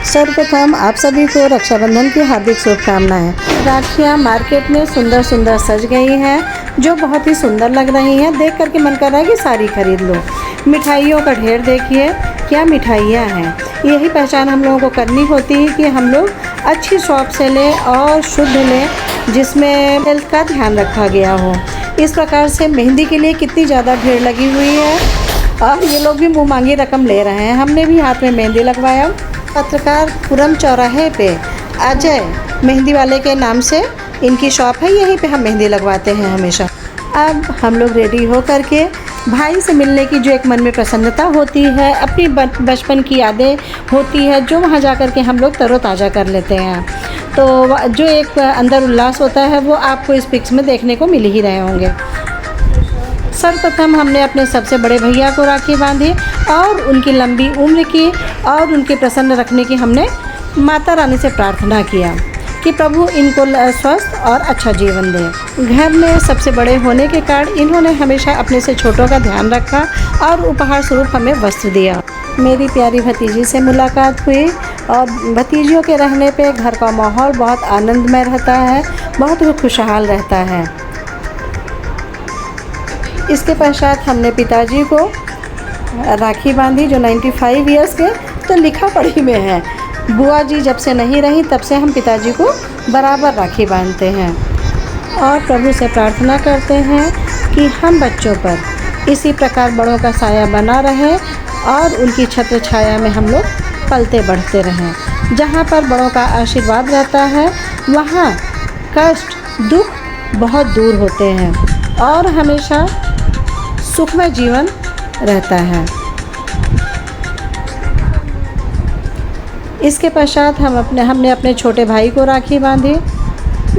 सर्वप्रथम आप सभी को रक्षाबंधन की हार्दिक शुभकामनाएं। राखियाँ मार्केट में सुंदर सुंदर सज गई हैं जो बहुत ही सुंदर लग रही हैं। देख करके मन कर रहा है कि सारी खरीद लो। मिठाइयों का ढेर देखिए, क्या मिठाइयाँ हैं। यही पहचान हम लोगों को करनी होती है कि हम लोग अच्छी शॉप से लें और शुद्ध लें, जिसमें हेल्थ का ध्यान रखा गया हो। इस प्रकार से मेहंदी के लिए कितनी ज़्यादा भीड़ लगी हुई है और ये लोग भी मुँह मांगी रकम ले रहे हैं। हमने भी हाथ में मेहंदी लगवाया। पत्रकार पुरम चौराहे पे अजय मेहंदी वाले के नाम से इनकी शॉप है, यहीं पे हम मेहंदी लगवाते हैं हमेशा। अब हम लोग रेडी हो करके भाई से मिलने की जो एक मन में प्रसन्नता होती है, अपनी बचपन की यादें होती है, जो वहाँ जा कर के हम लोग तरोताज़ा कर लेते हैं। तो जो एक अंदर उल्लास होता है वो आपको इस पिक्स में देखने को मिल ही रहे होंगे। सर्वप्रथम हमने अपने सबसे बड़े भैया को राखी बांधी और उनकी लंबी उम्र की और उनके प्रसन्न रखने की हमने माता रानी से प्रार्थना किया कि प्रभु इनको स्वस्थ और अच्छा जीवन दे। घर में सबसे बड़े होने के कारण इन्होंने हमेशा अपने से छोटों का ध्यान रखा और उपहार स्वरूप हमें वस्त्र दिया। मेरी प्यारी भतीजी से मुलाकात हुई और भतीजियों के रहने पे घर का माहौल बहुत आनंदमय रहता है, बहुत खुशहाल रहता है। इसके पश्चात हमने पिताजी को राखी बांधी जो 95 ईयर्स के, तो लिखा पढ़ी में है। बुआ जी जब से नहीं रही तब से हम पिताजी को बराबर राखी बांधते हैं और प्रभु से प्रार्थना करते हैं कि हम बच्चों पर इसी प्रकार बड़ों का साया बना रहे और उनकी छत्र छाया में हम लोग पलते बढ़ते रहें। जहाँ पर बड़ों का आशीर्वाद रहता है वहाँ कष्ट दुख बहुत दूर होते हैं और हमेशा सुखमय जीवन रहता है। इसके पश्चात हमने अपने छोटे भाई को राखी बांधी,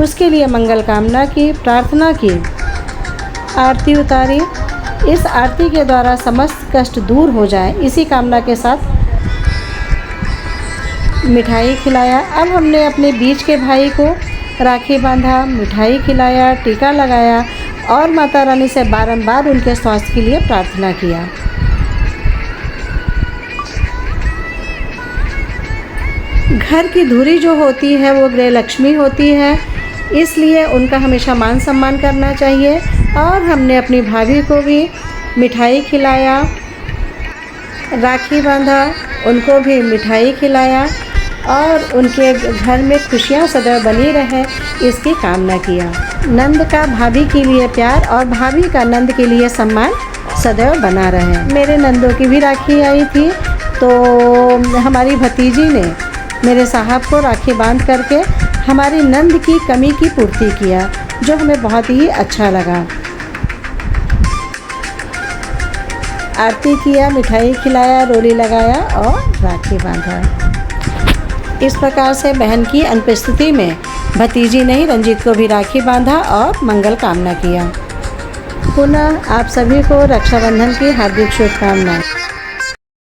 उसके लिए मंगल कामना की, प्रार्थना की, आरती उतारी। इस आरती के द्वारा समस्त कष्ट दूर हो जाए, इसी कामना के साथ मिठाई खिलाया। अब हमने अपने बीच के भाई को राखी बांधा, मिठाई खिलाया, टीका लगाया और माता रानी से बारंबार उनके स्वास्थ्य के लिए प्रार्थना किया। घर की धुरी जो होती है वो गृह लक्ष्मी होती है, इसलिए उनका हमेशा मान सम्मान करना चाहिए। और हमने अपनी भाभी को भी मिठाई खिलाया, राखी बांधा, उनको भी मिठाई खिलाया और उनके घर में खुशियाँ सदैव बनी रहे, इसकी कामना किया। नंद का भाभी के लिए प्यार और भाभी का नंद के लिए सम्मान सदैव बना रहे। मेरे नंदों की भी राखी आई थी, तो हमारी भतीजी ने मेरे साहब को राखी बांध करके हमारी नंद की कमी की पूर्ति किया, जो हमें बहुत ही अच्छा लगा। आरती किया, मिठाई खिलाया, रोली लगाया और राखी बांधा। इस प्रकार से बहन की अनुपस्थिति में भतीजी ने ही रंजीत को भी राखी बांधा और मंगल कामना किया। पुनः आप सभी को रक्षाबंधन की हार्दिक शुभकामनाएं।